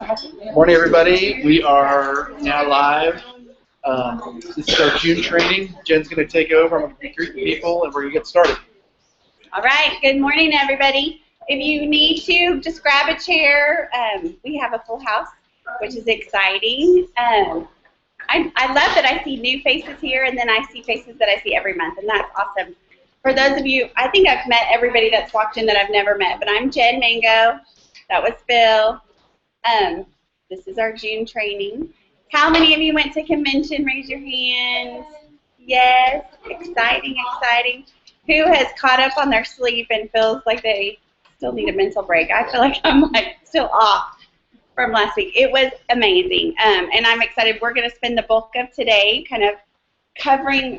Morning, everybody. We are now live. This is our June training. Jen's going to take over. I'm going to be greeting people, and we're going to get started. All right. Good morning, everybody. If you need to, just grab a chair. We have a full house, which is exciting. I love that I see new faces here, and then I see faces that I see every month, and that's awesome. For those of you, I think I've met everybody that's walked in that I've never met, but I'm Jen Mango. That was Phil. This is our June training. How many of you went to convention? Raise your hands. Yes. Exciting, exciting. Who has caught up on their sleep and feels like they still need a mental break? I feel like I'm still off from last week. It was amazing, and I'm excited. We're going to spend the bulk of today kind of covering,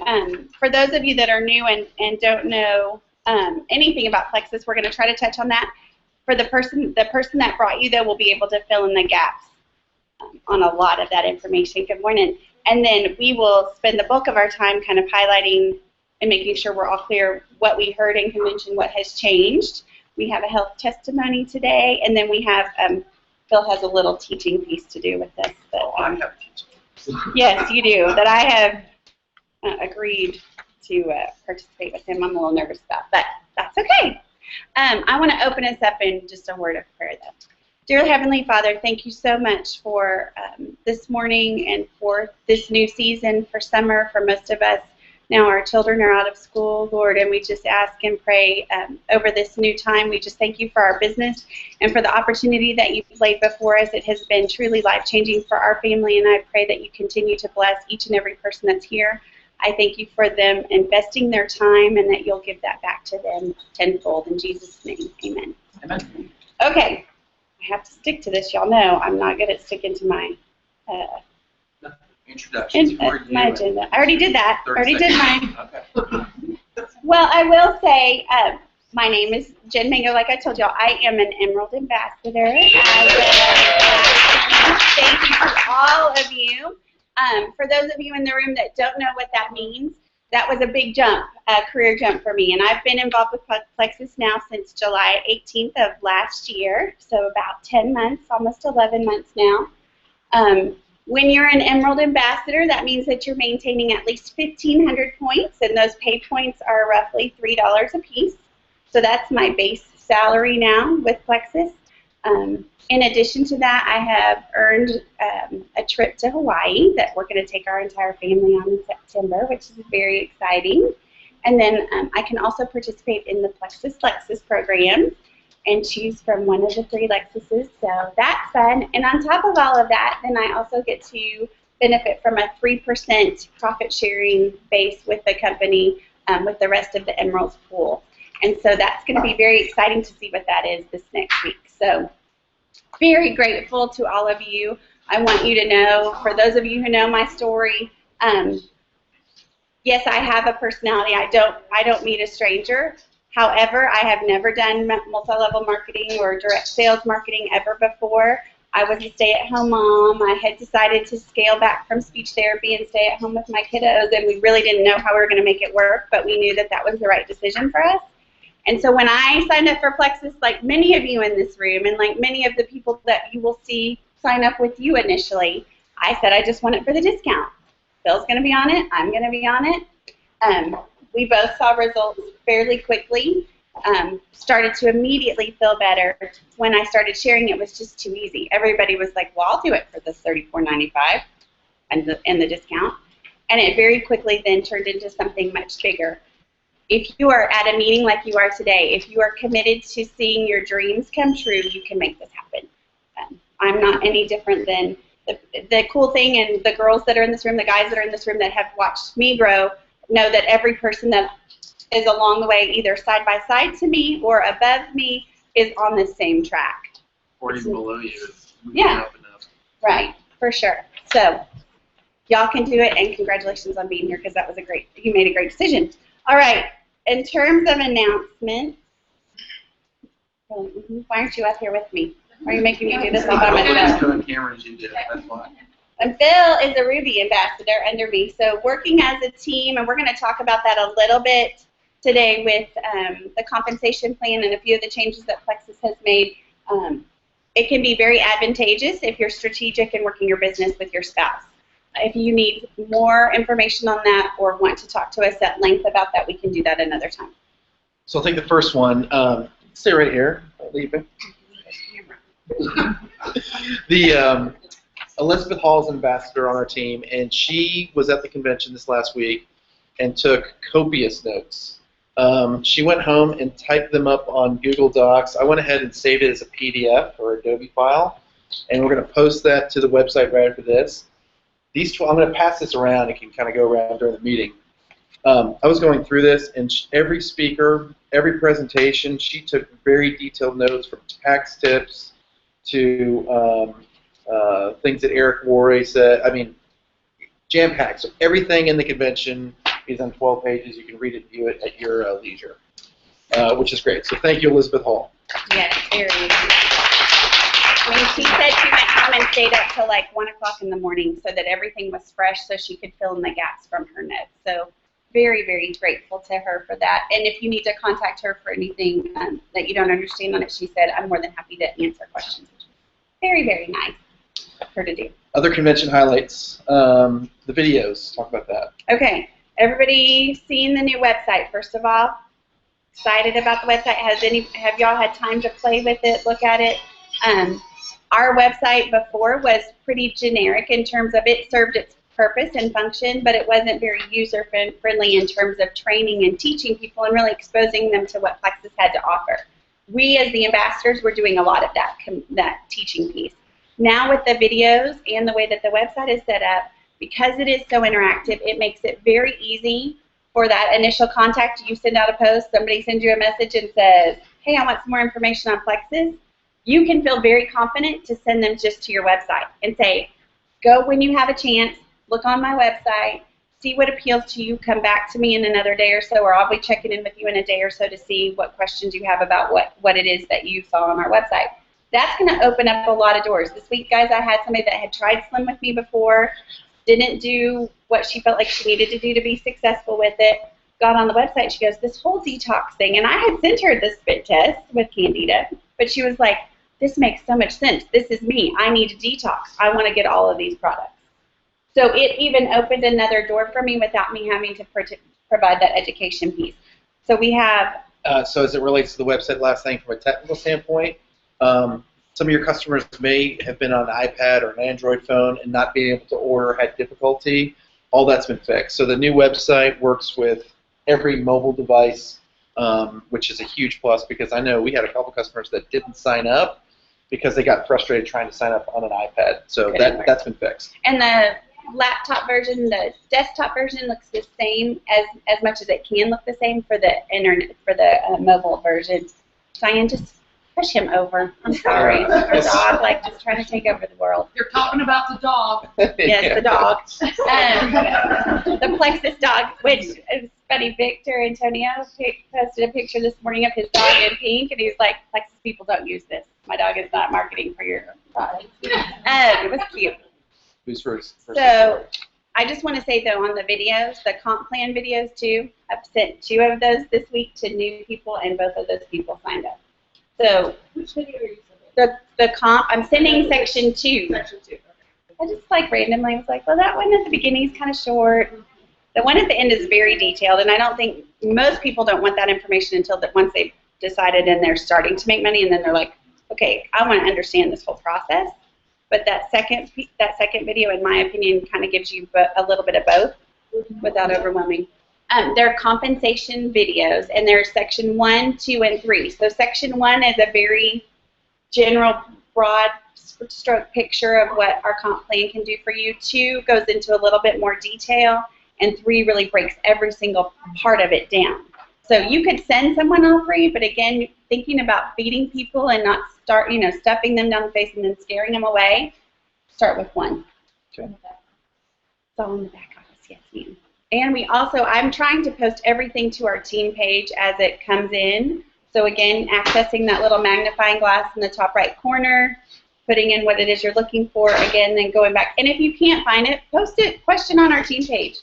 for those of you that are new and don't know anything about Plexus, we're going to try to touch on that. For the person that brought you, though, will be able to fill in the gaps on a lot of that information. Good morning. And then we will spend the bulk of our time kind of highlighting and making sure we're all clear what we heard in convention, what has changed. We have a health testimony today, and then we have, Phil has a little teaching piece to do with this. But, I have teaching. Yes, you do, that I have agreed to participate with him. I'm a little nervous about, but that's okay. I want to open us up in just a word of prayer, though. Dear Heavenly Father, thank you so much for this morning and for this new season for summer for most of us. Now our children are out of school, Lord, and we just ask and pray over this new time. We just thank you for our business and for the opportunity that you've laid before us. It has been truly life-changing for our family, and I pray that you continue to bless each and every person that's here. I thank you for them investing their time and that you'll give that back to them tenfold. In Jesus' name, amen. Amen. Okay, I have to stick to this. Y'all know I'm not good at sticking to my Introductions. my agenda. I already did that. I already did mine. Okay. Well, I will say my name is Jen Mango. Like I told y'all, I am an Emerald Ambassador. Thank you to all of you. For those of you in the room that don't know what that means, that was a big jump, a career jump for me. And I've been involved with Plexus now since July 18th of last year, so about 10 months, almost 11 months now. When you're an Emerald Ambassador, that means that you're maintaining at least 1,500 points, and those pay points are roughly $3 a piece. So that's my base salary now with Plexus. In addition to that, I have earned a trip to Hawaii that we're going to take our entire family on in September, which is very exciting. And then I can also participate in the Plexus Lexus program and choose from one of the 3 Lexuses, so that's fun. And on top of all of that, then I also get to benefit from a 3% profit sharing base with the company with the rest of the Emeralds pool. And so that's going to be very exciting to see what that is this next week. So very grateful to all of you. I want you to know, for those of you who know my story, yes, I have a personality. I don't meet a stranger. However, I have never done multi-level marketing or direct sales marketing ever before. I was a stay-at-home mom. I had decided to scale back from speech therapy and stay at home with my kiddos, and we really didn't know how we were going to make it work, but we knew that that was the right decision for us. And so when I signed up for Plexus, like many of you in this room and like many of the people that you will see sign up with you initially, I said I just want it for the discount. Phil's going to be on it. I'm going to be on it. We both saw results fairly quickly, started to immediately feel better. When I started sharing, it was just too easy. Everybody was like, well, I'll do it for the $34.95 and the discount. And it very quickly then turned into something much bigger. If you are at a meeting like you are today, if you are committed to seeing your dreams come true, you can make this happen. I'm not any different than the cool thing, and the girls that are in this room, the guys that are in this room that have watched me grow, know that every person that is along the way, either side by side to me or above me, is on the same track. Or even below you. Yeah. Up and up. Right, for sure. So y'all can do it, and congratulations on being here, because that was you made a great decision. All right, in terms of announcements, why aren't you up here with me? Why are you making me do this all by myself? That's why. And Phil is a Ruby ambassador under me, so working as a team, and we're going to talk about that a little bit today with the compensation plan and a few of the changes that Plexus has made. It can be very advantageous if you're strategic in working your business with your spouse. If you need more information on that or want to talk to us at length about that, we can do that another time. So I'll take the first one. Stay right here. I'll leave it. The Elizabeth Hall is an ambassador on our team, and she was at the convention this last week and took copious notes. She went home and typed them up on Google Docs. I went ahead and saved it as a PDF or Adobe file, and we're going to post that to the website right after this. I'm going to pass this around. It can kind of go around during the meeting. I was going through this, and every speaker, every presentation, she took very detailed notes from tax tips to things that Eric Worre said. I mean, jam-packed. So everything in the convention is on 12 pages. You can read it and view it at your leisure, which is great. So thank you, Elizabeth Hall. Yes, very easy. I mean, she said she went home and stayed up till like 1 o'clock in the morning so that everything was fresh so she could fill in the gaps from her notes. So very, very grateful to her for that. And if you need to contact her for anything that you don't understand on it, she said, I'm more than happy to answer questions. Very, very nice of her to do. Other convention highlights, the videos. Talk about that. Okay. Everybody seen the new website, first of all? Excited about the website? Have y'all had time to play with it, look at it? Our website before was pretty generic in terms of it served its purpose and function, but it wasn't very user-friendly in terms of training and teaching people and really exposing them to what Plexus had to offer. We, as the ambassadors, were doing a lot of that teaching piece. Now with the videos and the way that the website is set up, because it is so interactive, it makes it very easy for that initial contact. You send out a post, somebody sends you a message and says, hey, I want some more information on Plexus. You can feel very confident to send them just to your website and say, go when you have a chance, look on my website, see what appeals to you, come back to me in another day or so, or I'll be checking in with you in a day or so to see what questions you have about what it is that you saw on our website. That's going to open up a lot of doors. This week, guys, I had somebody that had tried Slim with me before, didn't do what she felt like she needed to do to be successful with it, got on the website, she goes, this whole detox thing, and I had sent her the spit test with Candida, but she was like, this makes so much sense. This is me. I need a detox. I want to get all of these products. So it even opened another door for me without me having to provide that education piece. So we have... So as it relates to the website, last thing from a technical standpoint, some of your customers may have been on an iPad or an Android phone and not being able to order, had difficulty. All that's been fixed. So the new website works with every mobile device, which is a huge plus because I know we had a couple customers that didn't sign up because they got frustrated trying to sign up on an iPad. So that's been fixed. And the laptop version, the desktop version looks the same as much as it can look the same for the internet, for the mobile version. Diane, just push him over. I'm sorry. Our dog, like, just trying to take over the world. You're talking about the dog. Yes, the dog. The Plexus dog, which is funny. Victor Antonio posted a picture this morning of his dog in pink, and he was like, Plexus people don't use this. My dog is not marketing for your product. It was cute. Who's first? So I just want to say, though, on the videos, the comp plan videos, too, I've sent 2 of those this week to new people, and both of those people signed up. So Which video are you sending? the comp, I'm sending section 2. Section 2. Okay. I just like randomly was like, well, that one at the beginning is kind of short. The one at the end is very detailed, and I don't think most people don't want that information until once they've decided and they're starting to make money, and then they're like, okay, I want to understand this whole process. But that second video, in my opinion, kind of gives you a little bit of both without overwhelming. They're compensation videos, and they're section 1, 2, and 3. So section 1 is a very general, broad stroke picture of what our comp plan can do for you. 2 goes into a little bit more detail, and 3 really breaks every single part of it down. So you could send someone all 3, but again, thinking about feeding people and not stuffing them down the face and then scaring them away, start with 1. Okay. It's all in the back office, yes, ma'am. And we also, I'm trying to post everything to our team page as it comes in. So again, accessing that little magnifying glass in the top right corner, putting in what it is you're looking for, again, then going back. And if you can't find it, post it, question on our team page.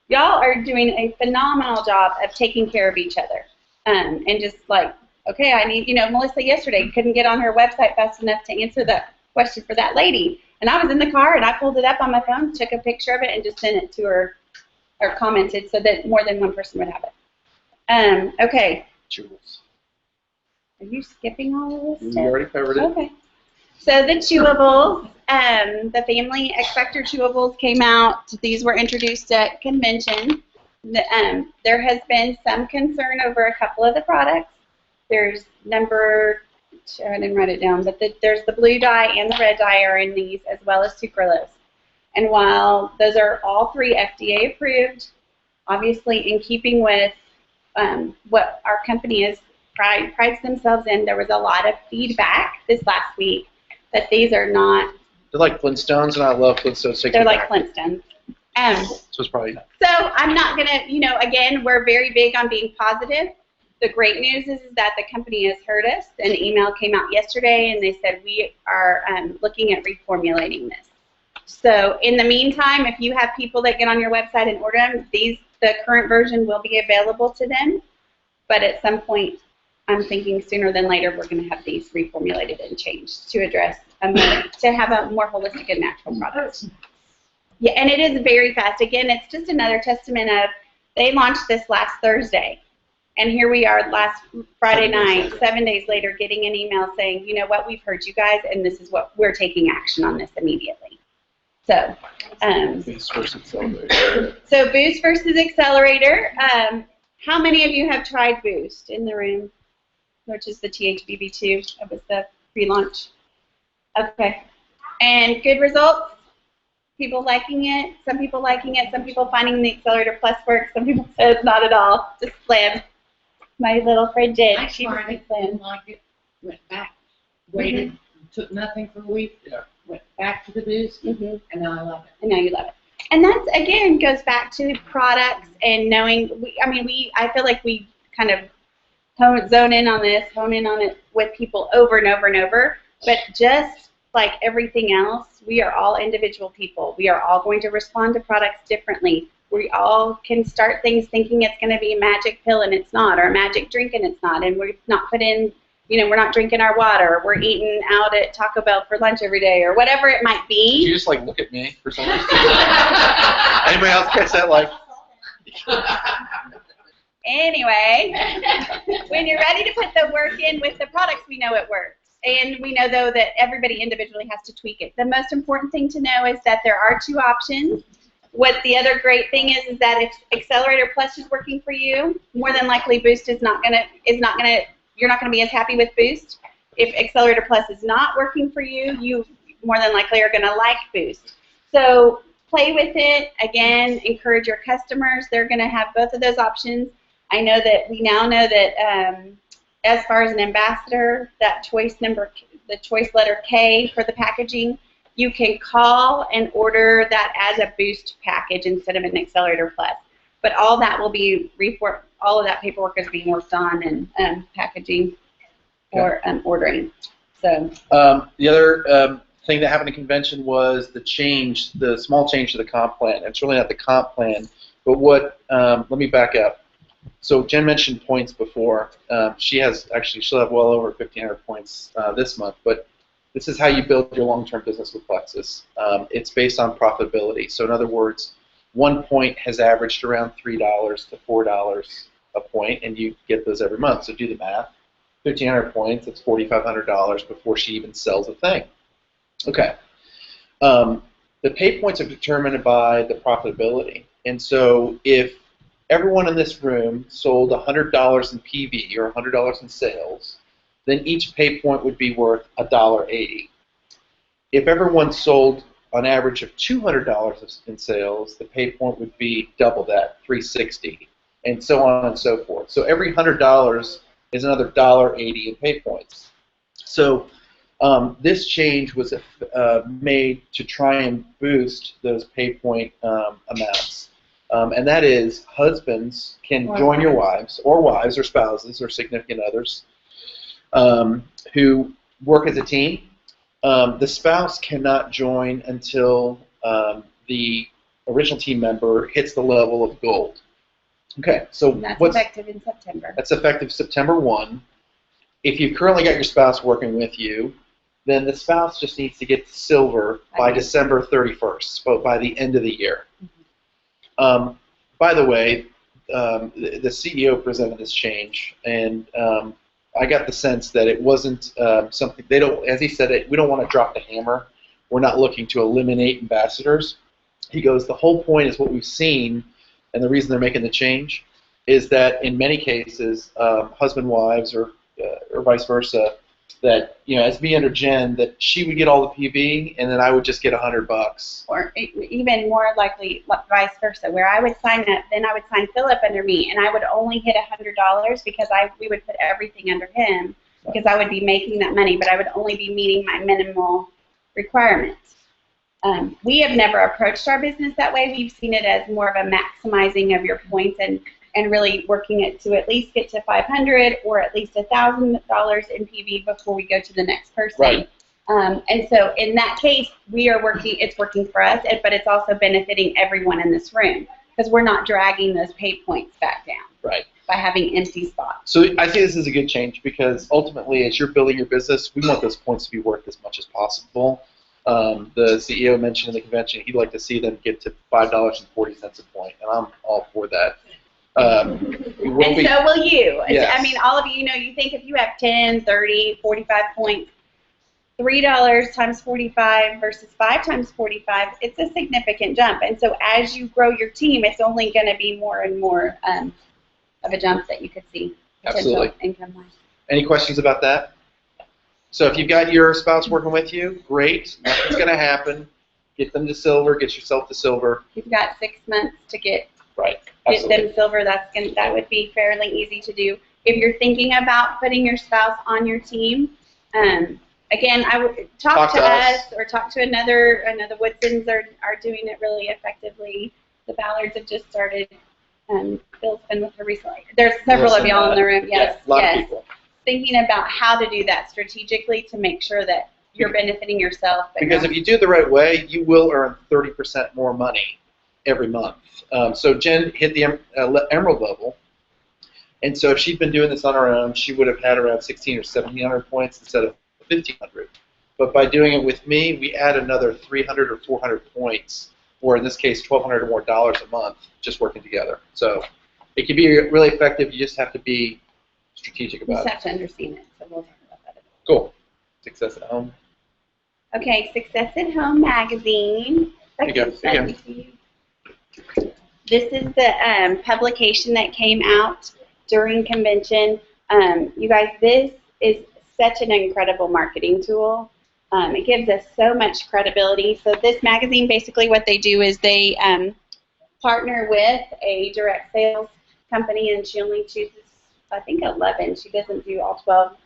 Y'all are doing a phenomenal job of taking care of each other and just like okay, I need, Melissa yesterday couldn't get on her website fast enough to answer that question for that lady. And I was in the car and I pulled it up on my phone, took a picture of it, and just sent it to her, or commented so that more than one person would have it. Okay. Chewables. Are you skipping all of this We stuff? already covered it. Okay. So the chewables, the family expector chewables came out. These were introduced at convention. There has been some concern over a couple of the products. There's I didn't write it down, but there's the blue dye and the red dye are in these, as well as sucralose. And while those are all three FDA approved, obviously in keeping with what our company is prides themselves in, there was a lot of feedback this last week that these are not. They're like Flintstones, and I love Flintstones. They're like Flintstones. So it's probably. So I'm not gonna, again, we're very big on being positive. The great news is that the company has heard us. An email came out yesterday, and they said we are looking at reformulating this. So in the meantime, if you have people that get on your website and order them, the current version will be available to them. But at some point, I'm thinking sooner than later, we're going to have these reformulated and changed to address to have a more holistic and natural product. Yeah, and it is very fast. Again, it's just another testament of they launched this last Thursday, and here we are last Friday night, 7 days later, getting an email saying, you know what, we've heard you guys, and this is what we're taking action on this immediately. So, Boost versus Accelerator. So Boost versus Accelerator. How many of you have tried Boost in the room, which is the THBB2? That was the pre-launch. Okay. And good results? People liking it? Some people liking it? Some people finding the Accelerator Plus works? Some people says not at all. Just slim. My little friend did. I She tried just it, slim. didn't like it, went back, waited, took nothing for a week, Yeah. went back to the Boost, and now I love it. And now you love it. And that's, again, goes back to products and knowing, I feel like we kind of hone in on it with people over and over and over. But just like everything else, we are all individual people. We are all going to respond to products differently. We all can start things thinking it's going to be a magic pill and it's not, or a magic drink and it's not. And we're not put in, we're not drinking our water. We're eating out at Taco Bell for lunch every day, or whatever it might Did you be. just look at me for some reason? Anybody else catch that? Anyway, when you're ready to put the work in with the products, we know it works. And we know, though, that everybody individually has to tweak it. The most important thing to know is that there are two options. What the other great thing is that if Accelerator Plus is working for you, more than likely Boost you're not gonna be as happy with Boost. If Accelerator Plus is not working for you, you more than likely are gonna like Boost. So play with it. Again, encourage your customers. They're gonna have both of those options. I know that we now know that as far as an ambassador, that the choice letter K for the packaging, you can call and order that as a Boost package instead of an Accelerator Plus. But all that will be all of that paperwork is being worked on and packaging or ordering. So The other thing that happened at convention was the small change to the comp plan. It's really not the comp plan, but let me back up. So Jen mentioned points before. She'll have well over 1,500 points this month, but this is how you build your long-term business with Plexus. It's based on profitability. So in other words, 1 point has averaged around $3 to $4 a point, and you get those every month. So do the math. 1,500 points, that's $4,500 before she even sells a thing. Okay. The pay points are determined by the profitability. And so if everyone in this room sold $100 in PV or $100 in sales, then each pay point would be worth $1.80. If everyone sold on average of $200 in sales, the pay point would be double that, $3.60, and so on and so forth. So every $100 is another $1.80 in pay points. So this change was made to try and boost those pay point amounts. And that is, husbands can join your wives or spouses or significant others who work as a team. The spouse cannot join until the original team member hits the level of gold. Okay, so that's effective in September. That's effective September 1. If you've currently got your spouse working with you, then the spouse just needs to get to silver by December 31st, so by the end of the year. By the way, the CEO presented this change, and I got the sense that it wasn't something they don't. As he said it, we don't want to drop the hammer. We're not looking to eliminate ambassadors. He goes, the whole point is what we've seen, and the reason they're making the change is that in many cases, husband-wives or vice versa, that as me under Jen, that she would get all the PV, and then I would just get $100. Or even more likely, vice versa, where I would sign up, then I would sign Philip under me, and I would only hit $100 because we would put everything under him because I would be making that money, but I would only be meeting my minimal requirements. We have never approached our business that way. We've seen it as more of a maximizing of your points and really working it to at least get to 500 or at least $1,000 in PV before we go to the next person. Right. And so in that case, it's working for us, but it's also benefiting everyone in this room because we're not dragging those pay points back down. Right. By having empty spots. So I think this is a good change because ultimately, as you're building your business, we want those points to be worth as much as possible. The CEO mentioned in the convention he'd like to see them get to $5.40 a point, and I'm all for that. And so will you. Yes. I mean, all of you you think if you have 10, 30, 45 points, $3 times 45 versus 5 times 45, it's a significant jump. And so as you grow your team, it's only going to be more and more of a jump that you could see. Absolutely. Income-wise. Any questions about that? So if you've got your spouse working with you, great. Nothing's going to happen. Get them to silver. Get yourself to silver. You've got 6 months to get Absolutely. them silver. That would be fairly easy to do. If you're thinking about putting your spouse on your team, again, I would talk to us or talk to another. The Woodsons are doing it really effectively. The Ballards have just started. Bill's been with her recently. There's several of y'all in the room. Yes, a lot of people. Thinking about how to do that strategically to make sure that you're benefiting yourself. Because if you do it the right way, you will earn 30% more money every month. So Jen hit the emerald level, and so if she'd been doing this on her own, she would have had around 1,600 or 1,700 points instead of 1,500. But by doing it with me, we add another 300 or 400 points, or in this case, $1,200 or more a month, just working together. So it can be really effective. You just have to be strategic about it. You just have to understand it. So we'll talk about that. Cool. Success at Home. Okay, Success at Home magazine. Here you go. This is the publication that came out during convention. You guys, this is such an incredible marketing tool. It gives us so much credibility. So this magazine, basically what they do is they partner with a direct sales company, and she only chooses, I think, 11. She doesn't do all 12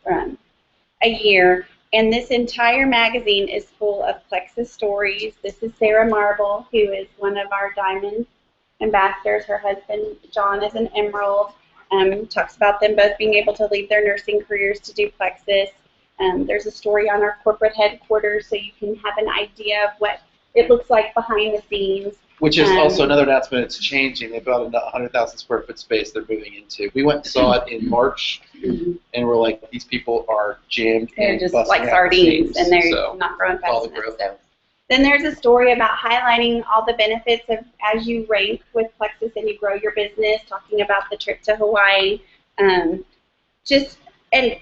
a year. And this entire magazine is full of Plexus stories. This is Sarah Marble, who is one of our diamond ambassadors. Her husband, John, is an emerald. Talks about them both being able to leave their nursing careers to do Plexus. There's a story on our corporate headquarters so you can have an idea of what it looks like behind the scenes. Which is also another announcement. It's changing. They've got a 100,000 square foot space they're moving into. We went and saw it in March, and we're like, these people are jammed in. They're just like sardines, and they're not growing fast enough. So. Then there's a story about highlighting all the benefits of as you rank with Plexus and you grow your business, talking about the trip to Hawaii. And there's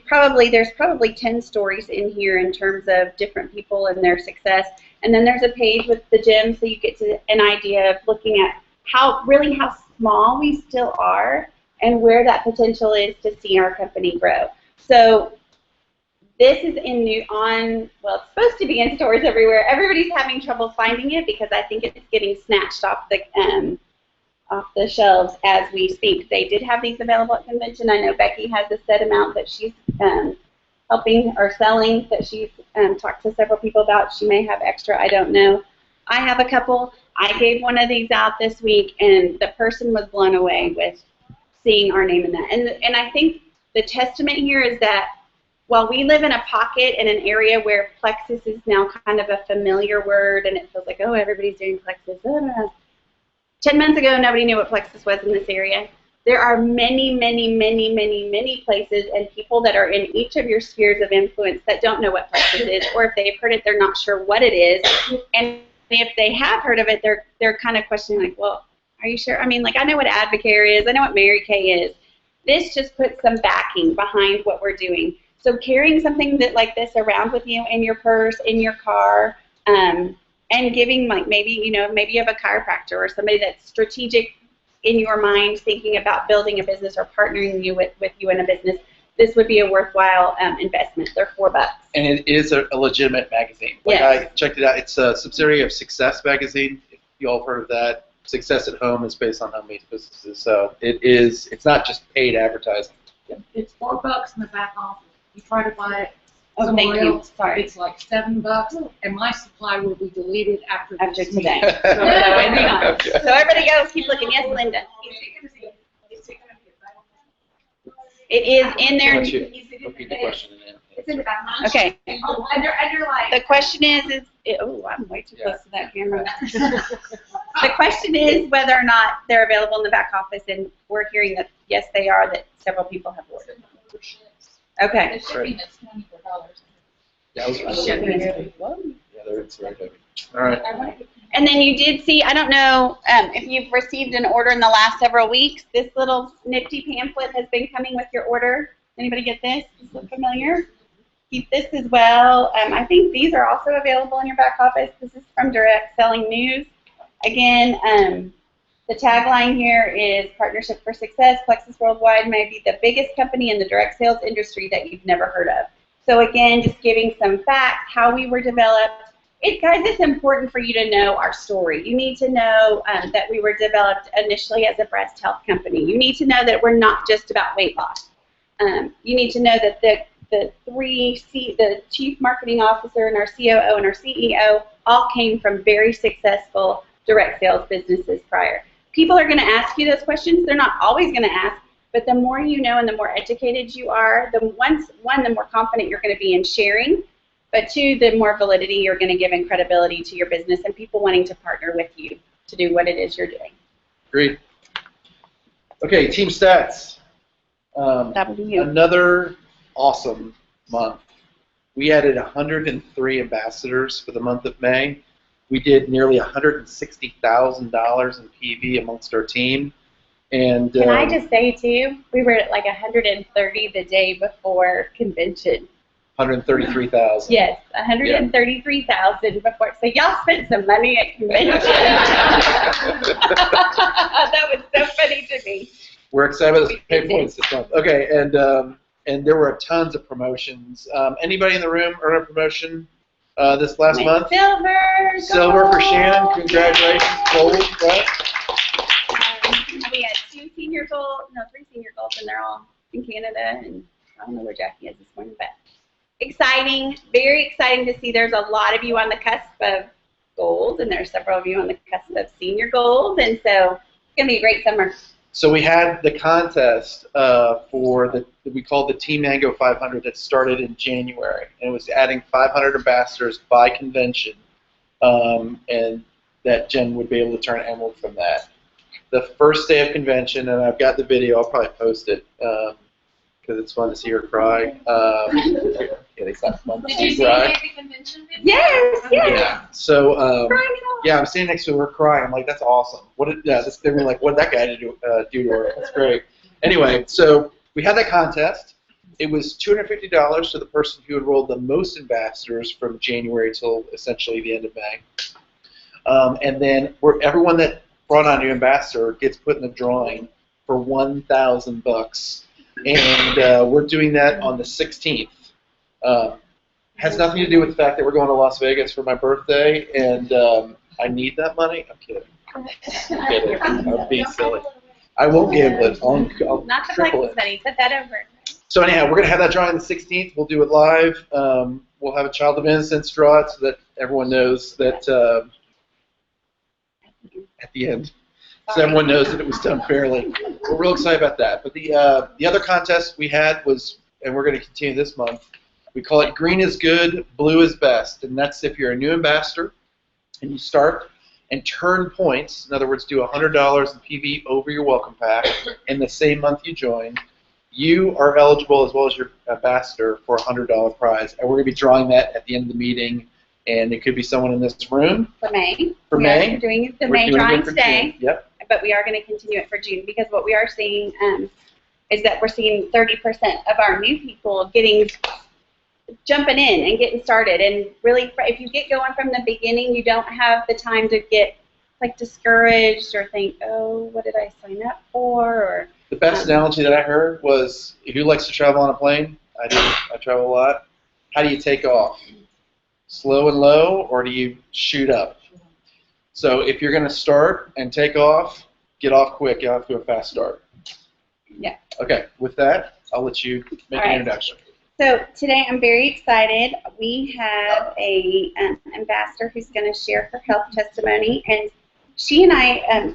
probably 10 stories in here in terms of different people and their success. And then there's a page with the gems so you get to an idea of looking at how small we still are and where that potential is to see our company grow. So this is it's supposed to be in stores everywhere. Everybody's having trouble finding it because I think it's getting snatched off the shelves as we speak. They did have these available at convention. I know Becky has a set amount that she's helping or selling that she's talked to several people about. She may have extra, I don't know. I have a couple. I gave one of these out this week, and the person was blown away with seeing our name in that. And I think the testament here is that while we live in a pocket in an area where Plexus is now kind of a familiar word, and it feels like, oh, everybody's doing Plexus. 10 months ago, nobody knew what Plexus was in this area. There are many, many, many, many, many places and people that are in each of your spheres of influence that don't know what Plexus is, or if they've heard it, they're not sure what it is. And if they have heard of it, they're kind of questioning, like, well, are you sure? I mean, like, I know what Advocare is. I know what Mary Kay is. This just puts some backing behind what we're doing. So carrying something like this around with you in your purse, in your car, and giving, like, maybe you have a chiropractor or somebody that's strategic in your mind, thinking about building a business or partnering with you in a business, this would be a worthwhile investment. They're $4. And it is a legitimate magazine. Like, yes. I checked it out. It's a subsidiary of Success magazine. If you all have heard of that. Success at Home is based on home-based businesses. So it's not just paid advertising. It's $4 in the back office. You try to buy it Oh, thank somewhere you. else, Sorry. it's like $7, and my supply will be deleted after this today. meeting. So, hang on. Okay. So everybody else keep looking. Yes, Linda. It is in there. Why don't you repeat the question again? It's in the back. Okay. Oh, under like. The question is oh, I'm way too close to that camera. The question is whether or not they're available in the back office, and we're hearing that yes, they are. That several people have ordered. Okay. The shipping is $24. Yeah, I was Shipping is- Yeah, it's very heavy. All right. And then you did see, I don't know if you've received an order in the last several weeks. This little nifty pamphlet has been coming with your order. Anybody get this? Does this look familiar? Keep this as well. I think these are also available in your back office. This is from Direct Selling News. Again, the tagline here is Partnership for Success. Plexus Worldwide may be the biggest company in the direct sales industry that you've never heard of. So again, just giving some facts, how we were developed. Guys, it's important for you to know our story. You need to know that we were developed initially as a breast health company. You need to know that we're not just about weight loss. You need to know that the chief marketing officer and our COO and our CEO all came from very successful direct sales businesses prior. People are going to ask you those questions. They're not always going to ask, but the more you know and the more educated you are, the more confident you're going to be in sharing. But two, the more validity you're going to give and credibility to your business and people wanting to partner with you to do what it is you're doing. Great. Okay, team stats. That would be you. Another awesome month. We added 103 ambassadors for the month of May. We did nearly $160,000 in PV amongst our team. And Can I just say, too, we were at like 130 the day before convention. 133,000. Yes, 133,000 before. So y'all spent some money at convention. That was so funny to me. We're excited about this pay points this month. Okay, and there were tons of promotions. Anybody in the room earn a promotion this last month? Silver. Silver for Shannon. gold. Congratulations. Gold. Right? We had 3 senior golds, and they're all in Canada. And I don't know where Jackie is this morning, but exciting, very exciting to see. There's a lot of you on the cusp of gold, and there's several of you on the cusp of senior gold, and so it's going to be a great summer. So we had the contest for we called the Team Mango 500 that started in January, and it was adding 500 ambassadors by convention, and that Jen would be able to turn an emerald from that. The first day of convention, and I've got the video, I'll probably post it because it's fun to see her cry. It's not fun to Did see you her see cry. the convention video? Yes. Yeah. So yeah, I'm standing next to her crying. I'm like, that's awesome. They're like, what did that guy do to her? That's great. Anyway, so we had that contest. It was $250 to the person who enrolled the most ambassadors from January till essentially the end of May. And then everyone that brought on a new ambassador gets put in the drawing for $1,000. And we're doing that on the 16th. Has nothing to do with the fact that we're going to Las Vegas for my birthday, and I need that money. I'm kidding. I'm kidding. I'm being silly. I won't gamble it. I'll Not the triple Plexus it. money. Put that over. So anyhow, we're going to have that drawing on the 16th. We'll do it live. We'll have a Child of Innocence draw it so that everyone knows that at the end. So everyone knows that it was done fairly. We're real excited about that. But the other contest we had was, and we're going to continue this month, we call it Green is Good, Blue is Best. And that's if you're a new ambassador and you start and turn points, in other words, do $100 in PV over your welcome pack in the same month you join, you are eligible, as well as your ambassador, for a $100 prize. And we're going to be drawing that at the end of the meeting, and it could be someone in this room. For May. For Yes, May? We're doing the We're May doing it drawing for today. June. Yep. But we are going to continue it for June, because what we are seeing is that we're seeing 30% of our new people jumping in and getting started. And really, if you get going from the beginning, you don't have the time to get like discouraged or think, oh, what did I sign up for? Or The best analogy that I heard was, who likes to travel on a plane? I do. I travel a lot. How do you take off? Slow and low, or do you shoot up? So if you're going to start and take off, get off quick. Get off to a fast start. Yeah. Okay. With that, I'll let you make All an right. introduction. So today I'm very excited. We have a ambassador who's going to share her health testimony, and she and I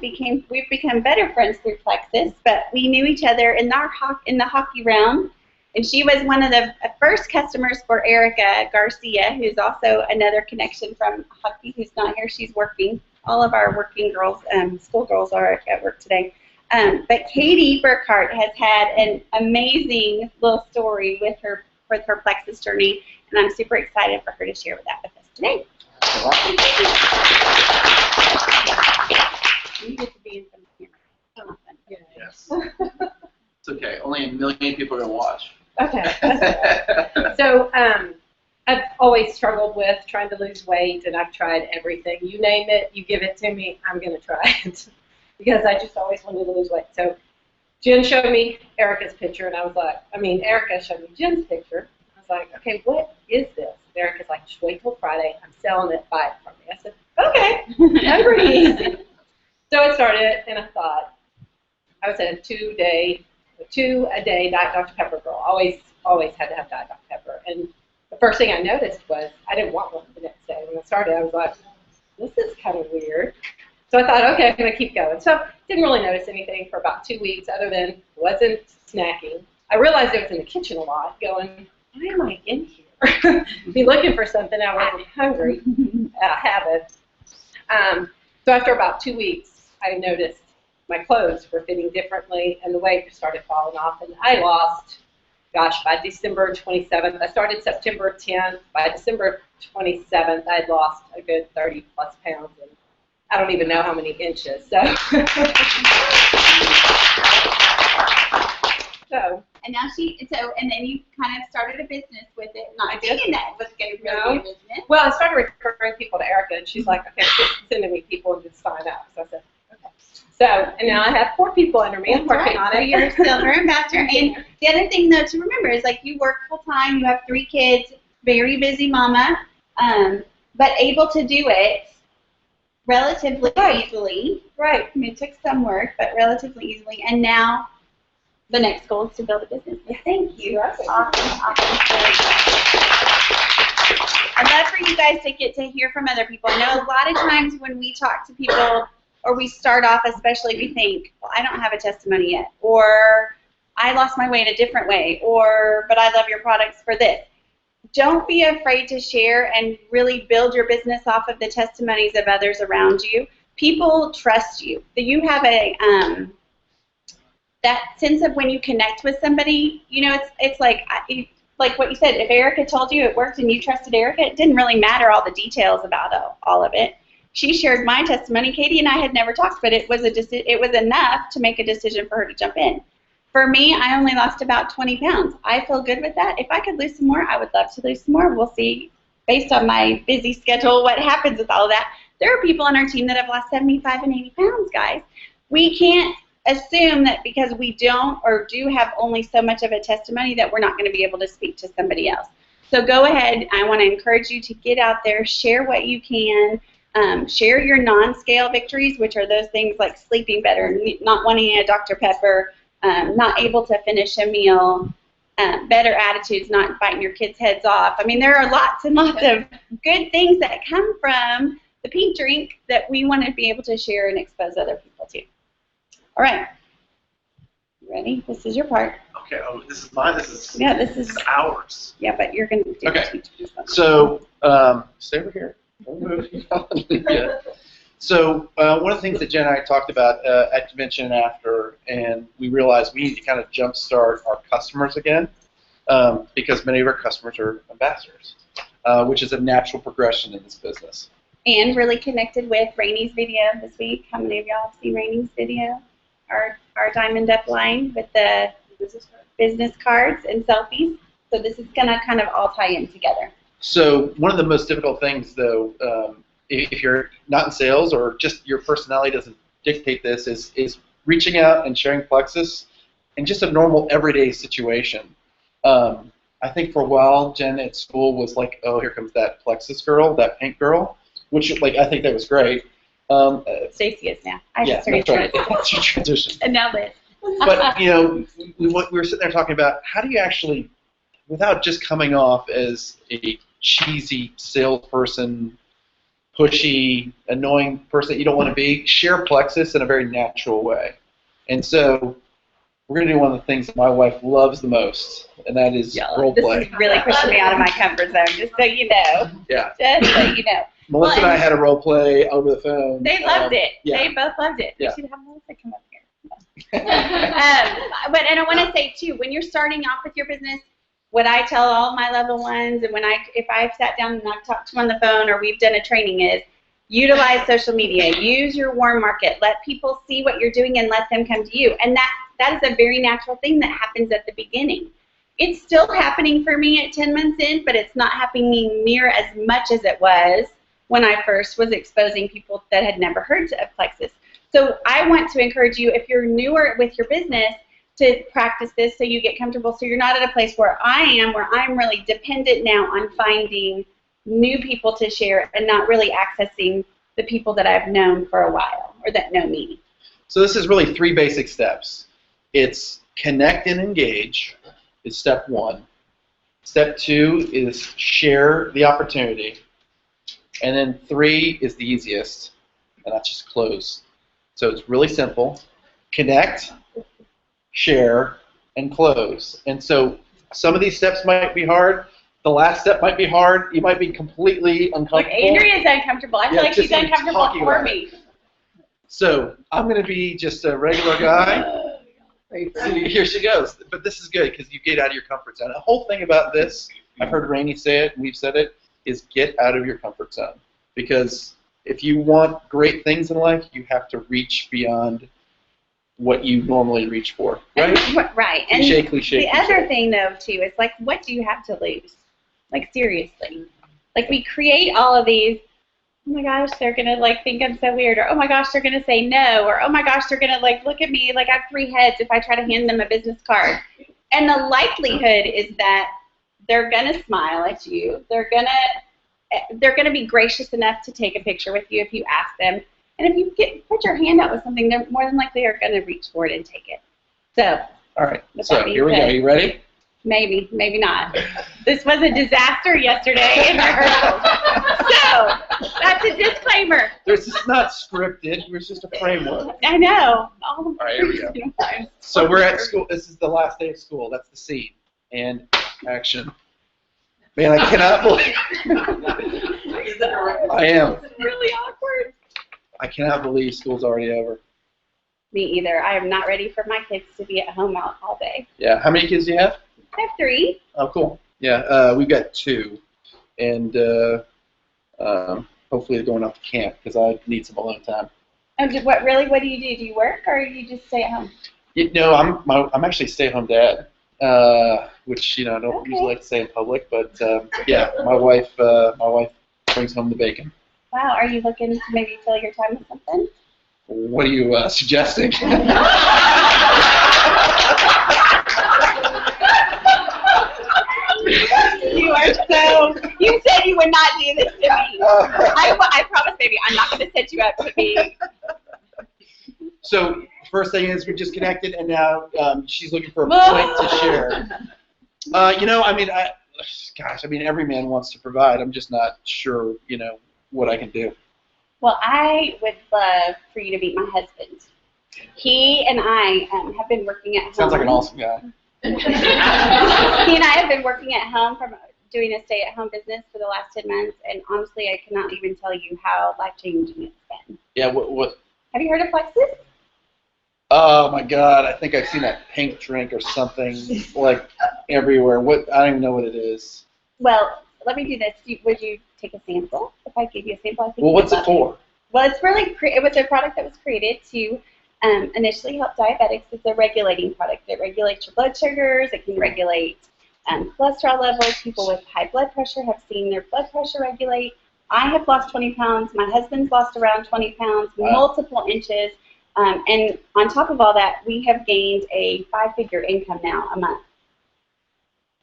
we've become better friends through Plexus, but we knew each other in the hockey realm, and she was one of the first customers for Erica Garcia, who's also another connection from hockey who's not here. She's working. All of our working girls, schoolgirls, are at work today. But Katie Burkhart has had an amazing little story with her Plexus journey, and I'm super excited for her to share that with us today. You get to be in some camera. Yes. It's okay. Only 1 million people are going to watch. Okay. So I've always struggled with trying to lose weight, and I've tried everything. You name it, you give it to me, I'm going to try it. Because I just always wanted to lose weight. So Jen showed me Erica's picture, and I was like, Erica showed me Jen's picture. I was like, okay, what is this? Erica's like, just wait till Friday. I'm selling it. Buy it from me. I said, okay, that's pretty easy. So I started, and I thought, I was a two-a-day Diet Dr. Pepper girl. Always had to have Diet Dr. Pepper. And the first thing I noticed was I didn't want one the next day. When I started, I was like, this is kind of weird. So I thought, okay, I'm going to keep going. So didn't really notice anything for about 2 weeks, other than wasn't snacking. I realized I was in the kitchen a lot, going, why am I in here? Be looking for something. I wasn't hungry. Habit. So after about 2 weeks, I noticed my clothes were fitting differently, and the weight just started falling off. And I lost, by December 27th. I started September 10th. By December 27th, I had lost a good 30-plus pounds. And I don't even know how many inches. So, And now and then you kind of started a business with it, not thinking that was going to really be a business. well, I started referring people to Erica, and she's like, okay, just sending me people and just sign up. So I said, okay. So, and now I have 4 people under me. I'm working on So it. you're still her ambassador. And the other thing, though, to remember is, like, you work full time, you have 3 kids, very busy mama, but able to do it relatively easily. Right. I mean, it took some work, but relatively easily. And now the next goal is to build a business. Thank you. Right. Awesome. I'd love for you guys to get to hear from other people. I know a lot of times when we talk to people, or we start off especially, we think, well, I don't have a testimony yet, or I lost my weight a different way, or but I love your products for this. Don't be afraid to share and really build your business off of the testimonies of others around you. People trust you. You have that sense of when you connect with somebody, it's like what you said, if Erica told you it worked and you trusted Erica, it didn't really matter all the details about all of it. She shared my testimony. Katie and I had never talked, but it was enough to make a decision for her to jump in. For me, I only lost about 20 pounds. I feel good with that. If I could lose some more, I would love to lose some more. We'll see, based on my busy schedule, what happens with all of that. There are people on our team that have lost 75 and 80 pounds, guys. We can't assume that because we don't or do have only so much of a testimony that we're not going to be able to speak to somebody else. So go ahead. I want to encourage you to get out there, share what you can. Share your non-scale victories, which are those things like sleeping better, not wanting a Dr. Pepper, not able to finish a meal, better attitudes, not biting your kids' heads off. I mean, there are lots and lots of good things that come from the pink drink that we want to be able to share and expose other people to. All right. You ready? This is your part. Okay. Oh, this is mine. This is ours. Yeah, but you're going to do Okay. teach me something. So stay over here. Don't move. Yeah. So one of the things that Jen and I talked about at convention and after, and we realized we need to kind of jumpstart our customers again, because many of our customers are ambassadors, which is a natural progression in this business. And really connected with Rainy's video this week. How many of y'all have seen Rainy's video? Our Diamond Up line with the business cards and selfies. So this is going to kind of all tie in together. So one of the most difficult things, though, if you're not in sales or just your personality doesn't dictate this, is reaching out and sharing Plexus in just a normal everyday situation. I think for a while, Jen at school was like, oh, here comes that Plexus girl, that pink girl, which like I think that was great. Stacy is now. I Yeah, just started that's right. That's your transition. And now Liz. But, you know, we were sitting there talking about how do you actually, without just coming off as a cheesy salesperson, pushy, annoying person that you don't want to be, share Plexus in a very natural way. And so we're going to do one of the things that my wife loves the most, and that is role play. This is really pushing me out of my comfort zone, just so you know. Yeah. Just so you know. Melissa and I had a role play over the phone. They loved it. Yeah. They both loved it. Yeah. We should have Melissa come up here. But and I want to say too, when you're starting off with your business, what I tell all my level ones, and if I've sat down and I've talked to them on the phone or we've done a training, is utilize social media, use your warm market, let people see what you're doing and let them come to you. And that is a very natural thing that happens at the beginning. It's still happening for me at 10 months in, but it's not happening near as much as it was when I first was exposing people that had never heard of Plexus. So I want to encourage you, if you're newer with your business, to practice this so you get comfortable, so you're not at a place where I am, where I'm really dependent now on finding new people to share and not really accessing the people that I've known for a while or that know me. So this is really 3 basic steps. It's connect and engage is step 1. Step 2 is share the opportunity. And then 3 is the easiest, and that's just close. So it's really simple. Connect, share, and close. And so some of these steps might be hard. The last step might be hard. You might be completely uncomfortable. Look, Andrea's uncomfortable. I feel like she's uncomfortable for me. So I'm going to be just a regular guy. See, here she goes. But this is good because you get out of your comfort zone. The whole thing about this, I've heard Rainey say it, and we've said it, is get out of your comfort zone. Because if you want great things in life, you have to reach beyond what you normally reach for, right? Right. And the other thing, though, too, is like, what do you have to lose? Like, seriously. Like, we create all of these, oh my gosh, they're going to, like, think I'm so weird, or oh my gosh, they're going to say no, or oh my gosh, they're going to, like, look at me like I have 3 heads if I try to hand them a business card. And the likelihood is that they're going to smile at you. They're going to be gracious enough to take a picture with you if you ask them. And if you put your hand out with something, they're more than likely are going to reach for it and take it. So, all right. So here we go. Are you ready? Maybe, maybe not. This was a disaster yesterday in rehearsal. So that's a disclaimer. This is not scripted. It's just a framework. I know. All right, here we go. So we're at school. This is the last day of school. That's the scene. And action. Man, I cannot believe. I am. It's really awkward. I cannot believe school's already over. Me either. I am not ready for my kids to be at home all day. Yeah. How many kids do you have? I have 3. Oh, cool. Yeah, we've got 2, and hopefully they're going off to camp because I need some alone time. Oh, what do you do? Do you work or you just stay at home? No, I'm actually a stay-at-home dad, which I don't usually like to say in public, but yeah, my wife brings home the bacon. Wow, are you looking to maybe fill your time with something? What are you suggesting? You are so. You said you would not do this to me. I promise, baby, I'm not going to set you up to be. So first thing is we just connected, and now she's looking for a point to share. Every man wants to provide. I'm just not sure, what I can do. Well, I would love for you to meet my husband. He and I have been working at home. Sounds like an awesome guy. He and I have been working at home from doing a stay-at-home business for the last 10 months, and honestly, I cannot even tell you how life-changing it's been. Yeah, what? Have you heard of Plexus? Oh my God! I think I've seen that pink drink or something like everywhere. What? I don't even know what it is. Well, let me do this. Would you take a sample? If I give you a sample, I think. Well, what's you'd it love for? Well, it's really it was a product that was created to initially help diabetics. It's a regulating product. It regulates your blood sugars. It can regulate cholesterol levels. People with high blood pressure have seen their blood pressure regulate. I have lost 20 pounds. My husband's lost around 20 pounds, Wow. multiple inches. And on top of all that, we have gained a 5-figure income now a month.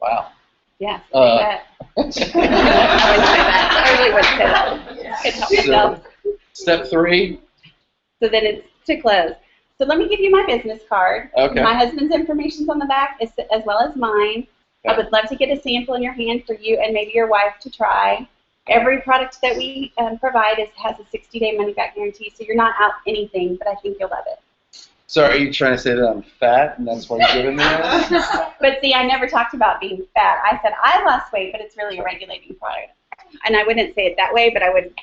Wow. Yeah. Uh, I wouldn't say that. I really wouldn't say that. Couldn't help myself. Step 3. So then it's to close. So let me give you my business card. Okay. My husband's information's on the back as well as mine. Okay. I would love to get a sample in your hand for you and maybe your wife to try. Every product that we provide has a 60-day money-back guarantee, so you're not out anything, but I think you'll love it. So are you trying to say that I'm fat and that's why you're giving me that? But see, I never talked about being fat. I said I lost weight, but it's really a regulating product. And I wouldn't say it that way, but I would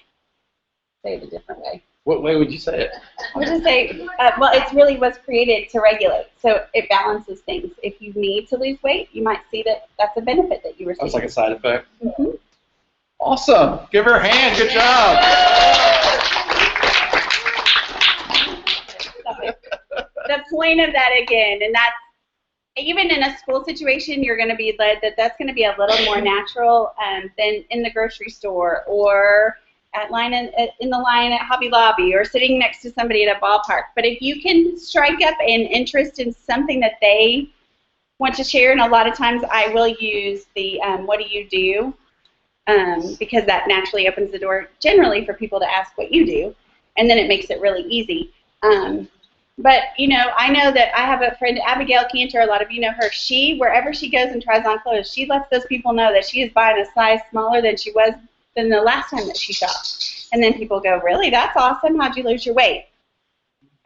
say it a different way. What way would you say it? I would just say, well, it really was created to regulate, so it balances things. If you need to lose weight, you might see that that's a benefit that you receive. That's like a side effect. Mm-hmm. Awesome. Give her a hand. Good job. The point of that again, and that's even in a school situation, you're going to be led that that's going to be a little more natural than in the grocery store or in the line at Hobby Lobby or sitting next to somebody at a ballpark. But if you can strike up an interest in something that they want to share, and a lot of times I will use the what do you do? Because that naturally opens the door generally for people to ask what you do, and then it makes it really easy. But, you know, I know that I have a friend, Abigail Cantor, a lot of you know her. Wherever she goes and tries on clothes, she lets those people know that she is buying a size smaller than she was than the last time that she shopped. And then people go, really? That's awesome. How'd you lose your weight?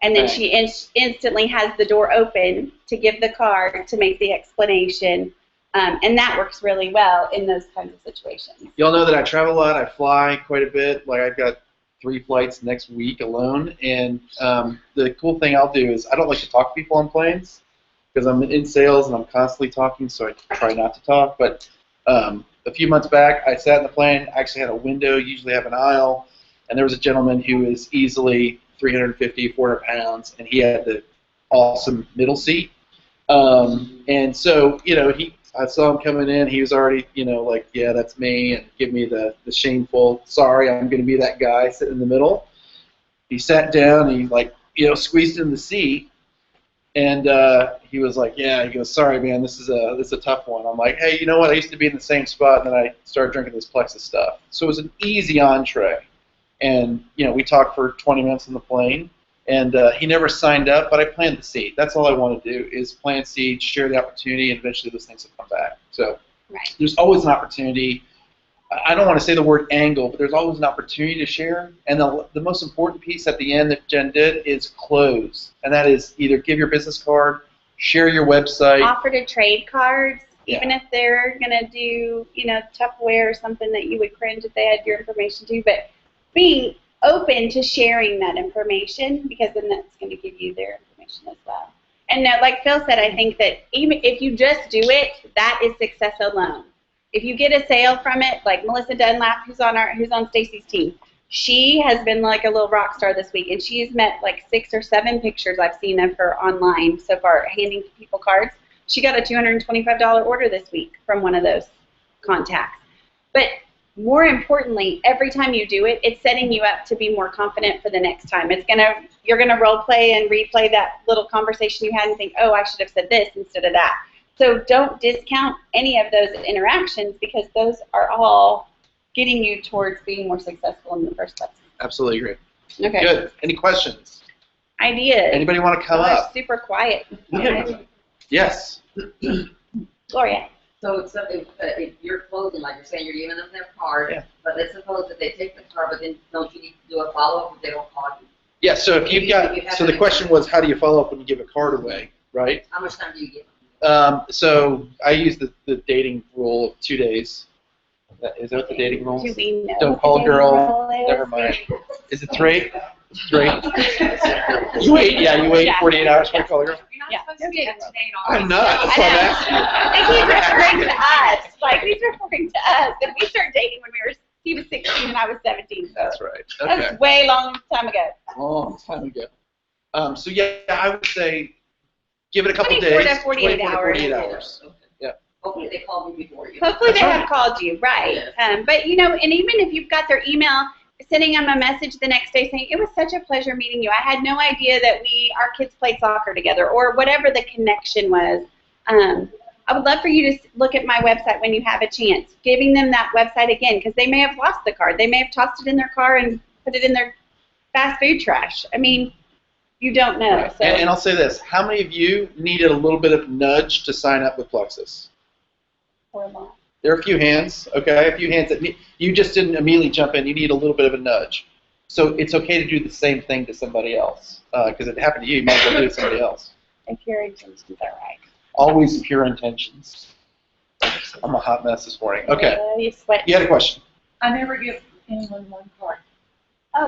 And then she instantly has the door open to give the card to make the explanation. And that works really well in those kinds of situations. Y'all know that I travel a lot. I fly quite a bit. Like I've got 3 flights next week alone. And the cool thing I'll do is I don't like to talk to people on planes because I'm in sales and I'm constantly talking, so I try not to talk. But a few months back, I sat in the plane. I actually had a window, usually have an aisle, and there was a gentleman who was easily 350, 400 pounds, and he had the awesome middle seat. And so, you know, I saw him coming in. He was already, you know, like, yeah, that's me, and give me the shameful, sorry, I'm going to be that guy sitting in the middle. He sat down, and he, like, you know, squeezed in the seat, and he was like, yeah, he goes, sorry, man, this is a tough one. I'm like, hey, you know what, I used to be in the same spot, and then I started drinking this Plexus stuff. So it was an easy entree. And, you know, we talked for 20 minutes on the plane, and he never signed up, but I planted the seed. That's all I want to do is plant seeds, share the opportunity, and eventually those things will come back. So There's always an opportunity. I don't want to say the word angle, but there's always an opportunity to share. And the most important piece at the end that Jen did is close. And that is either give your business card, share your website. Offer to trade cards, Yeah. even if they're going to do, you know, Tupperware or something that you would cringe if they had your information too. But being open to sharing that information, because then that's going to give you their information as well. And like Phil said, I think that even if you just do it, that is success alone. If you get a sale from it, like Melissa Dunlap, who's on Stacy's team, she has been like a little rock star this week, and she's met like 6 or 7 pictures I've seen of her online so far, handing people cards. She got a $225 order this week from one of those contacts. But more importantly, every time you do it, it's setting you up to be more confident for the next time. You're gonna role play and replay that little conversation you had and think, oh, I should have said this instead of that. So don't discount any of those interactions, because those are all getting you towards being more successful in the first place. Absolutely agree. Okay. Good. Any questions? Ideas. Anybody want to come up? Super quiet. Yeah. Yes. Gloria. So if you're closing, like you're saying, you're giving them their card, Yeah. but let's suppose that they take the card, but then don't you need to do a follow-up if they don't call you? Yeah, so if you've got, so the question was, how do you follow up when you give a card away, right? How much time do you give them? So I use the dating rule of 2 days. Is that what the dating rule Do is? we know Don't what call the girl. dating rule is? Never mind. Is it 3? Great. You wait. Yeah, you wait Yeah. 48 hours for a call girl. You're not Yeah. supposed to be up to date on I'm not. That's why I'm asking. And he's referring to us. Like, he's referring to us. And we started dating when he was 16 and I was 17. So That's right. that Okay. was way long time ago. Long time ago. So yeah, I would say give it a couple 24 days. to 48 24 to hours. 48 hours. Yeah. Hopefully they called me before you. Hopefully they That's have called you, right? Yes. But you know, and even if you've got their email, sending them a message the next day saying, it was such a pleasure meeting you. I had no idea that our kids played soccer together, or whatever the connection was. I would love for you to look at my website when you have a chance, giving them that website again, because they may have lost the card. They may have tossed it in their car and put it in their fast food trash. I mean, you don't know. Right. So. And I'll say this: how many of you needed a little bit of nudge to sign up with Plexus? There are a few hands, okay? A few hands that you just didn't immediately jump in. You need a little bit of a nudge. So it's okay to do the same thing to somebody else. Because if it happened to you, you might as well do it to somebody else. And pure intentions are right. Always pure intentions. I'm a hot mess this morning. Okay. You sweat. You had a question. I never give anyone one card.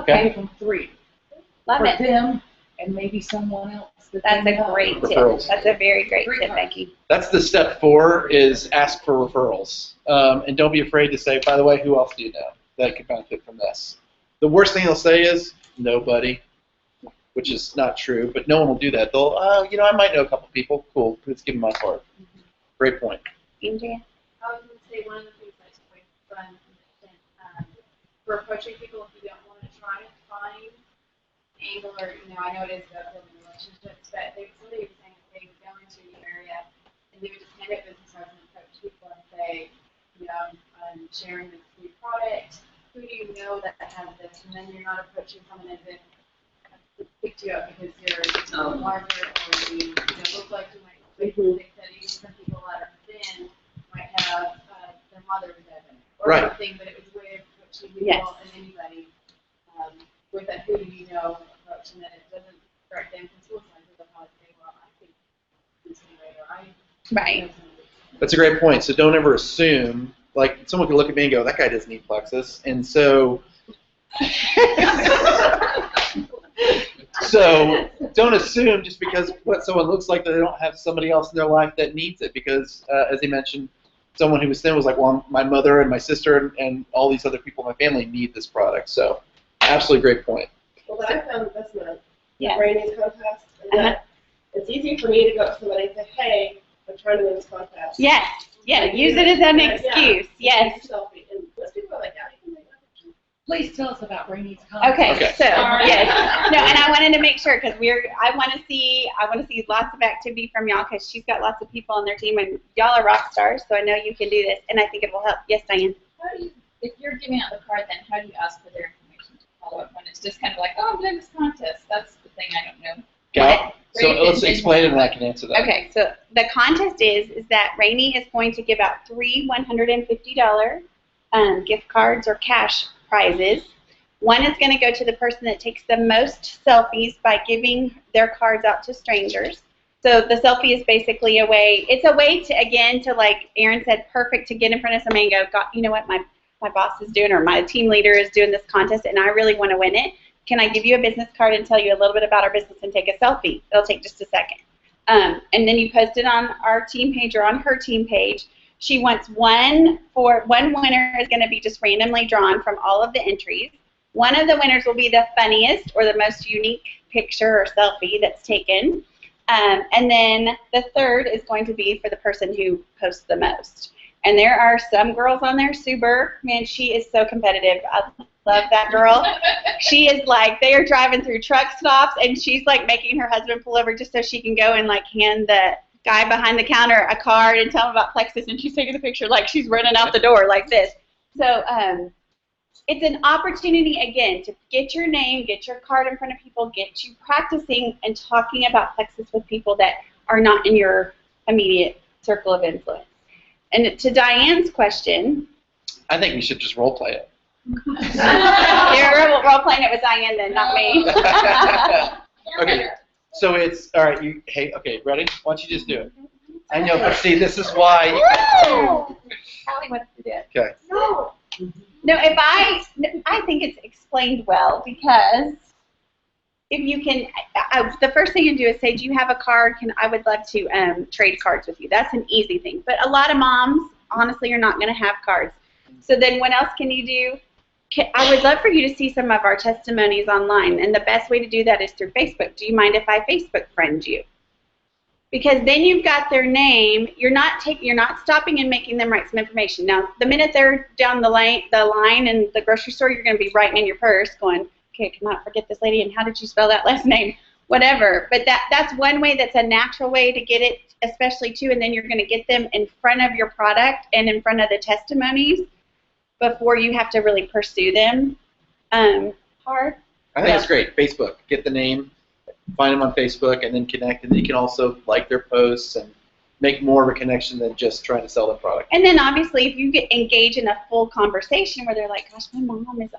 Okay. I give them 3 Love for it. them and maybe someone else. That That's they a know. great tip. Referrals. That's a very great 3 tip, cards. Becky. That's the step 4 is ask for referrals. And don't be afraid to say, by the way, who else do you know that could benefit from this? The worst thing they'll say is, nobody, which is not true, but no one will do that. They'll, I might know a couple people. Cool, let's give them my card. Great point. Andrea? I was going to say one of the things that's quite fun for approaching people if you don't want to try and find angle or, I know it is about building relationships, but somebody was saying that they would go into the area and they would just hand out business cards and approach people and say, I'm sharing this new product. Who do you know that has this? And then you're not approaching someone as if they picked you up because you're larger or you look like you might be sick. That even some people that are thin might have their mother dead or Right. something, but it was a way of approaching Yes. people and anybody with a who do you know approach, and that it doesn't correct them because most times they'll probably say, well, I think this way or I Right. know somebody. That's a great point. So don't ever assume, like someone could look at me and go, that guy doesn't need Plexus. And so, so don't assume just because what someone looks like that they don't have somebody else in their life that needs it. Because as he mentioned, someone who was thin was like, well, my mother and my sister and all these other people in my family need this product. So absolutely great point. Well, what I found this month, Yeah. the Brainies contest, is that it's easy for me to go up to somebody and say, hey, I'm trying to win this contest. Yes. Yeah. Use it as an excuse. Yes. Selfie. And most people are like, yeah, you can make that picture. Please tell us about Rainey's comment. Okay. Okay. So yes. No, and I wanted to make sure because I want to see lots of activity from y'all because she's got lots of people on their team and y'all are rock stars. So I know you can do this, and I think it will help. Yes, Diane. How do you, if you're giving out the card, then how do you ask for their information to follow up when it's just kind of like, oh, I'm doing this contest? That's the thing I don't know. Gal? So Where you let's can- explain it and I can answer that. Okay, so the contest is that Rainey is going to give out 3 $150 gift cards or cash prizes. One is going to go to the person that takes the most selfies by giving their cards out to strangers. So the selfie is basically it's a way to, again, to like Erin said, perfect to get in front of somebody and go, God, you know what, my boss is doing or my team leader is doing this contest and I really want to win it. Can I give you a business card and tell you a little bit about our business and take a selfie? It'll take just a second. And then you post it on our team page or on her team page. She wants one winner is going to be just randomly drawn from all of the entries. One of the winners will be the funniest or the most unique picture or selfie that's taken. And then the third is going to be for the person who posts the most. And there are some girls on there, Sue Burke, man, she is so competitive. I love that girl. She is like, they are driving through truck stops, and she's like making her husband pull over just so she can go and like hand the guy behind the counter a card and tell him about Plexus, and she's taking a picture like she's running out the door like this. So it's an opportunity, again, to get your name, get your card in front of people, get you practicing and talking about Plexus with people that are not in your immediate circle of influence. And to Diane's question, I think we should just role play it. you're role playing it with Diane then, not me. Okay, so it's, all right, okay, ready? Why don't you just do it? I know, but see, this is why. Callie wants to do it. Okay. No, I think it's explained well because if you can, the first thing you do is say, do you have a card? I would love to trade cards with you. That's an easy thing. But a lot of moms, honestly, are not going to have cards. So then what else can you do? I would love for you to see some of our testimonies online, and the best way to do that is through Facebook. Do you mind if I Facebook friend you? Because then you've got their name. You're not stopping and making them write some information. Now, the minute they're down the line in the grocery store, you're going to be writing in your purse, going, "Okay, I cannot forget this lady, and how did you spell that last name?" Whatever. But that's one way. That's a natural way to get it, especially too. And then you're going to get them in front of your product and in front of the testimonies before you have to really pursue them hard. I think it's great. Facebook. Get the name, find them on Facebook, and then connect. And you can also like their posts and make more of a connection than just trying to sell the product. And then obviously, if you engage in a full conversation where they're like, "Gosh, my mom is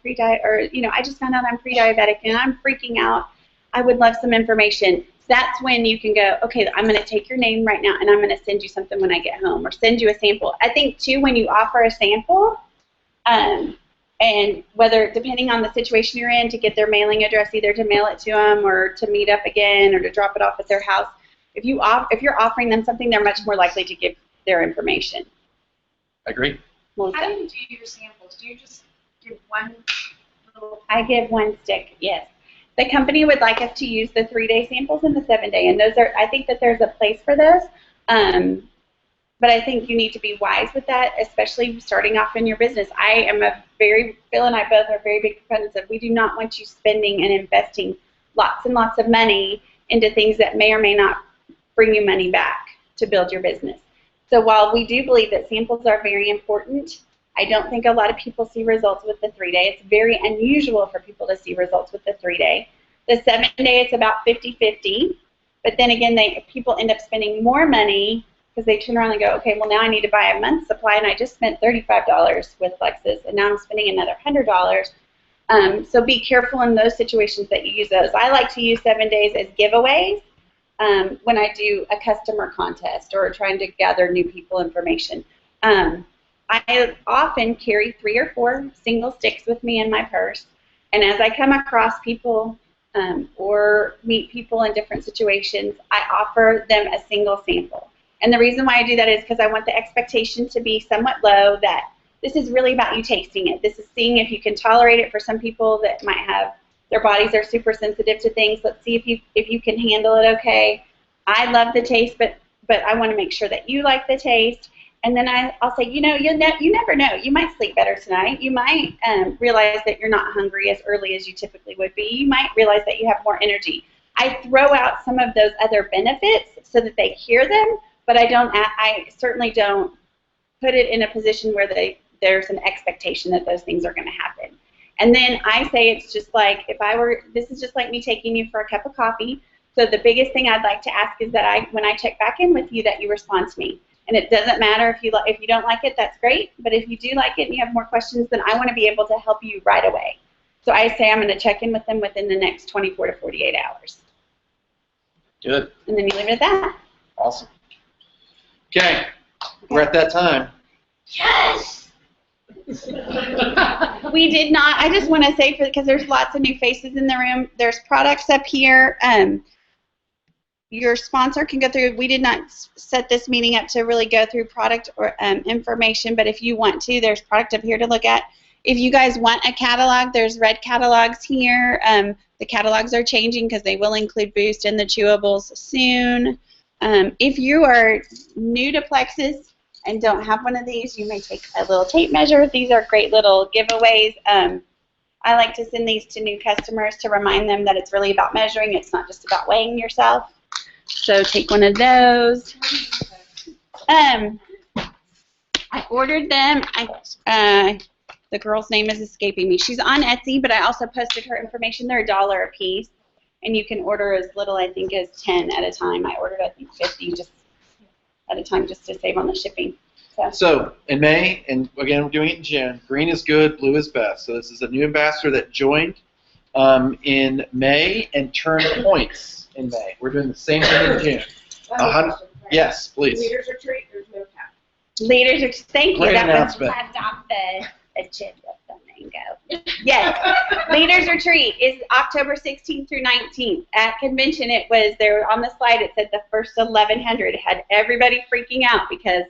pre-diabetic," or I just found out I'm pre-diabetic and I'm freaking out. I would love some information. That's when you can go, okay, I'm going to take your name right now and I'm going to send you something when I get home, or send you a sample. I think too, when you offer a sample, and whether, depending on the situation you're in, to get their mailing address, either to mail it to them or to meet up again or to drop it off at their house. If you're offering them something, they're much more likely to give their information. I agree. Melissa? How do you do your samples? Do you just give one little? I give one stick, yes. The company would like us to use the 3-day samples and the 7-day, and I think that there's a place for those. But I think you need to be wise with that, especially starting off in your business. Phil and I both are very big proponents of, we do not want you spending and investing lots and lots of money into things that may or may not bring you money back to build your business. So while we do believe that samples are very important, I don't think a lot of people see results with the 3-day. It's very unusual for people to see results with the 3-day. The 7-day, it's about 50-50. But then again, people end up spending more money because they turn around and go, okay, well, now I need to buy a month's supply, and I just spent $35 with Plexus, and now I'm spending another $100. So be careful in those situations that you use those. I like to use 7 days as giveaways when I do a customer contest or trying to gather new people information. I often carry 3 or 4 single sticks with me in my purse, and as I come across people or meet people in different situations, I offer them a single sample. And the reason why I do that is because I want the expectation to be somewhat low, that this is really about you tasting it. This is seeing if you can tolerate it. For some people that might have, their bodies are super sensitive to things. Let's see if you can handle it okay. I love the taste, but I want to make sure that you like the taste. And then I'll say, you never know. You might sleep better tonight. You might realize that you're not hungry as early as you typically would be. You might realize that you have more energy. I throw out some of those other benefits so that they hear them, but I certainly don't put it in a position where there's an expectation that those things are going to happen. And then I say it's just like, this is just like me taking you for a cup of coffee. So the biggest thing I'd like to ask is that when I check back in with you, that you respond to me. And it doesn't matter if you don't like it, that's great. But if you do like it and you have more questions, then I want to be able to help you right away. So I say I'm going to check in with them within the next 24 to 48 hours. Good. And then you leave it at that. Awesome. Okay, we're at that time. Yes! We did not. I just want to say, because there's lots of new faces in the room, there's products up here. Your sponsor can go through. We did not set this meeting up to really go through product or information, but if you want to, there's product up here to look at. If you guys want a catalog, there's red catalogs here. The catalogs are changing because they will include Boost and the Chewables soon. If you are new to Plexus and don't have one of these, you may take a little tape measure. These are great little giveaways. I like to send these to new customers to remind them that it's really about measuring. It's not just about weighing yourself. So take one of those. I ordered them. The girl's name is escaping me. She's on Etsy, but I also posted her information. They're $1 a piece, and you can order as little, I think, as 10 at a time. I ordered, I think, 50 just at a time just to save on the shipping. So in May, and again we're doing it in June, green is good, blue is best. So this is a new ambassador that joined in May and turned points in May. We're doing the same thing in June. Yes, please. Leaders retreat, there's no cap. Leaders, thank you. Great That was announcement. left off the agenda for me. can go. Yes. Leaders Retreat is October 16th through 19th. At convention, it was, there on the slide, it said the first 1,100. It had everybody freaking out because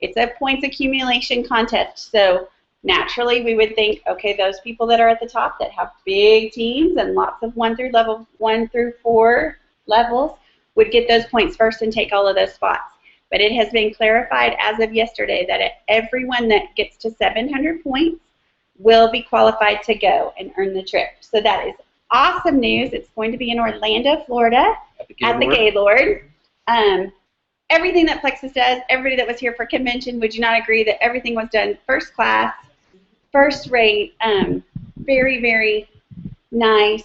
it's a points accumulation contest. So naturally, we would think, okay, those people that are at the top that have big teams and lots of 1 through 4 levels would get those points first and take all of those spots. But it has been clarified as of yesterday that everyone that gets to 700 points will be qualified to go and earn the trip. So that is awesome news. It's going to be in Orlando, Florida, at the Gaylord. Everything that Plexus does, everybody that was here for convention, would you not agree that everything was done first class, first rate, very, very nice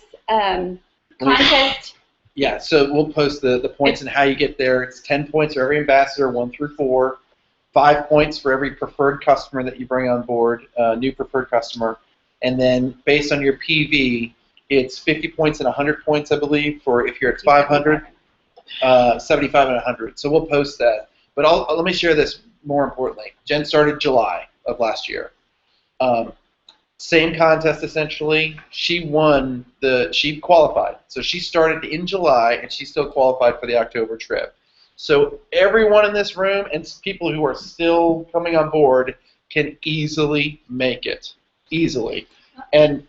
contest? Yeah, so we'll post the points and how you get there. It's 10 points for every ambassador, 1 through 4, 5 points for every preferred customer that you bring on board, new preferred customer, and then based on your PV, it's 50 points and 100 points, I believe, for if you're at 500, 75 and 100. So we'll post that. But let me share this more importantly. Jen started July of last year. Same contest essentially. She qualified. So she started in July and she still qualified for the October trip. So everyone in this room and people who are still coming on board can easily make it. Easily. And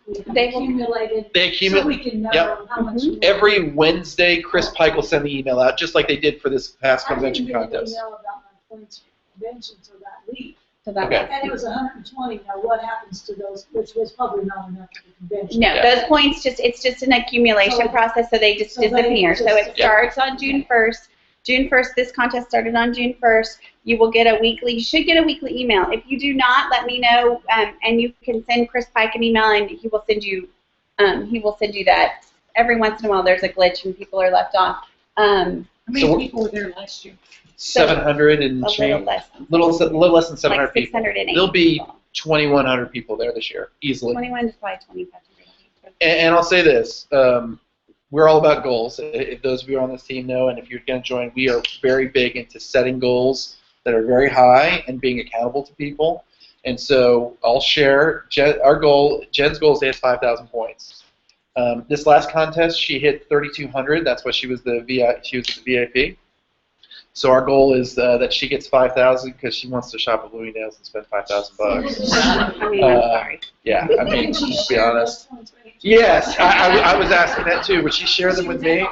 They accumulated. So we can know how much. Every Wednesday, Chris Pike will send the email out, just like they did for this past convention contest. I didn't get an email about my points for convention until that week. Okay. And it was 120. Now, what happens to those, which was probably not enough for the convention? No, those points it's just an accumulation process, so they just disappear. So it starts on June 1st. June 1st, this contest started on June 1st. You will get you should get a weekly email. If you do not, let me know, and you can send Chris Pike an email, and he will send you that. Every once in a while, there's a glitch and people are left off. How many people were there last year? 700 and change. Little less than 700 like 680 people. There'll be people. 2,100 people there this year, easily. 21 to probably 2,500. And I'll say this. We're all about goals. If those of you on this team know, and if you're going to join, we are very big into setting goals that are very high and being accountable to people. And so I'll share Jen's goal is to hit 5,000 points. This last contest, she hit 3,200. That's why she was the VIP. So our goal is that she gets 5,000 because she wants to shop at Bloomingdale's and spend $5,000. I mean, I'm sorry. Yeah, I mean, to be honest. Yes, I was asking that too. Would she share them with me?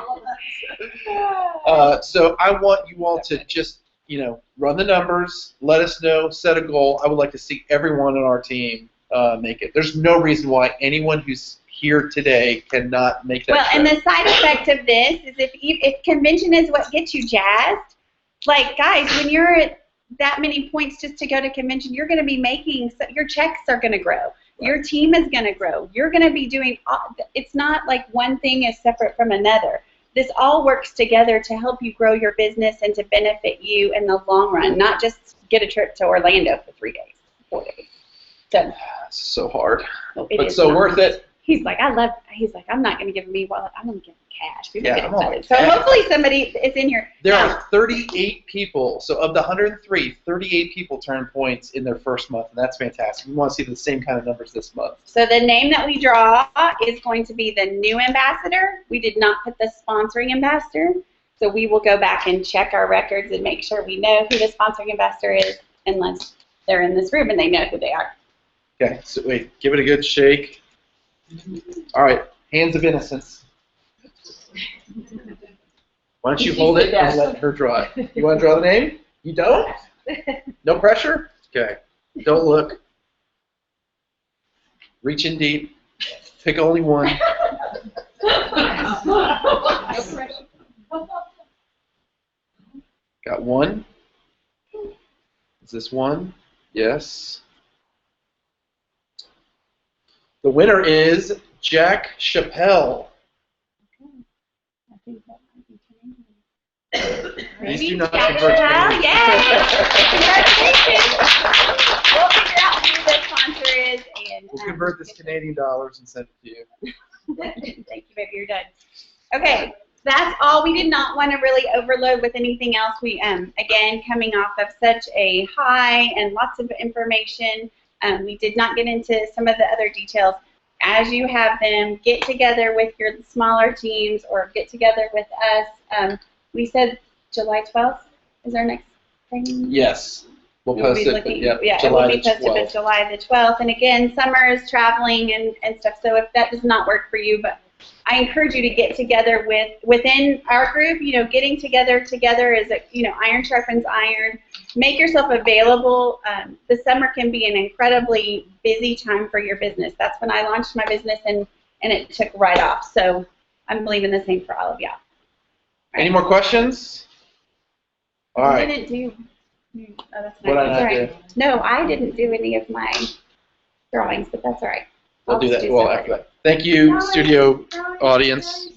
So I want you all to just, run the numbers, let us know, set a goal. I would like to see everyone on our team make it. There's no reason why anyone who's here today cannot make that. Well, and the side effect of this is if convention is what gets you jazzed, like guys, when you're at that many points just to go to convention, you're going to be making, your checks are going to grow. Your team is going to grow. You're going to be doing, it's not like one thing is separate from another. This all works together to help you grow your business and to benefit you in the long run, not just get a trip to Orlando for 3 days, 4 days. So, so hard, but so worth it. He's like, I'm not going to give him me wallet. I'm going to give him cash. People Yeah, get I'm all excited. So cash. hopefully somebody is in here. There Now, are 38 people. So of the 103, 38 people turn points in their first month, and that's fantastic. We want to see the same kind of numbers this month. So the name that we draw is going to be the new ambassador. We did not put the sponsoring ambassador. So we will go back and check our records and make sure we know who the sponsoring ambassador is, unless they're in this room and they know who they are. Okay, so wait, give it a good shake. All right, hands of innocence. Why don't you hold it and let her draw it? You want to draw the name? You don't? No pressure? Okay. Don't look. Reach in deep. Pick only one. Got one? Is this one? Yes. The winner is Jack Chappelle. These do not convert to Canadian. Yay! Congratulations! We'll figure out who the sponsor is and We'll convert this Canadian dollars and send it to you. Thank you, baby. You're done. Okay, that's all. We did not want to really overload with anything else. We again coming off of such a high and lots of information. We did not get into some of the other details. As you have them, get together with your smaller teams or get together with us. We said July 12th is our next training. Yes. We'll We'll post be it. looking, Yep, yeah, July it will be the posted 12th. with July the 12th. And again, summer is traveling and stuff, so if that does not work for you, but I encourage you to get together within our group. Getting together is iron sharpens iron. Make yourself available. The summer can be an incredibly busy time for your business. That's when I launched my business, and it took right off. So I'm believing the same for all of y'all. Any more questions? All I right. didn't do. Oh, that's What did I that's not all right. No, I didn't do any of my drawings, but that's all right. We'll I'll do just that well something. after that. Thank you, studio audience.